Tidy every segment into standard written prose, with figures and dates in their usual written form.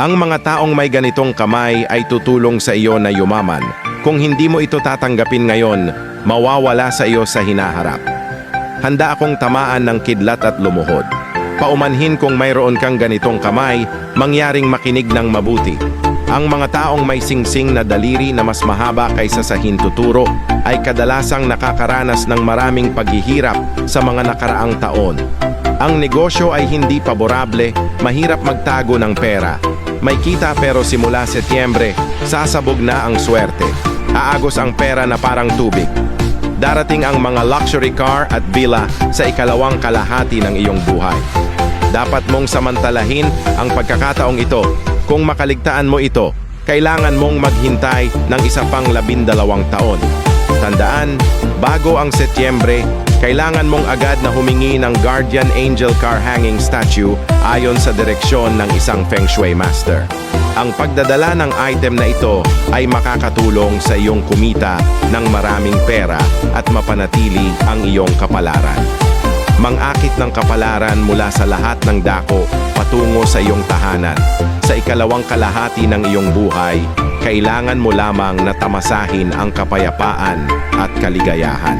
Ang mga taong may ganitong kamay ay tutulong sa iyo na yumaman. Kung hindi mo ito tatanggapin ngayon, mawawala sa iyo sa hinaharap. Handa akong tamaan ng kidlat at lumuhod. Paumanhin kung mayroon kang ganitong kamay, mangyaring makinig ng mabuti. Ang mga taong may singsing na daliri na mas mahaba kaysa sa hintuturo ay kadalasang nakakaranas ng maraming paghihirap sa mga nakaraang taon. Ang negosyo ay hindi paborable, mahirap magtago ng pera. May kita pero simula Setyembre, sasabog na ang swerte. Aagos ang pera na parang tubig. Darating ang mga luxury car at villa sa ikalawang kalahati ng iyong buhay. Dapat mong samantalahin ang pagkakataong ito. Kung makaligtaan mo ito, kailangan mong maghintay ng isa pang 12 taon. Tandaan, bago ang Setyembre, kailangan mong agad na humingi ng Guardian Angel Car Hanging Statue ayon sa direksyon ng isang Feng Shui Master. Ang pagdadala ng item na ito ay makakatulong sa iyong kumita ng maraming pera at mapanatili ang iyong kapalaran. Mangakit ng kapalaran mula sa lahat ng dako patungo sa iyong tahanan. Sa ikalawang kalahati ng iyong buhay, kailangan mo lamang na tamasahin ang kapayapaan at kaligayahan.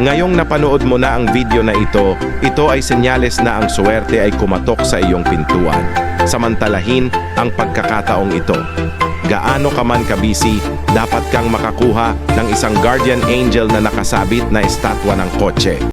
Ngayong napanood mo na ang video na ito ay senyales na ang swerte ay kumatok sa iyong pintuan. Samantalahin ang pagkakataong ito. Gaano ka man kabisi, dapat kang makakuha ng isang guardian angel na nakasabit na estatwa ng kotse.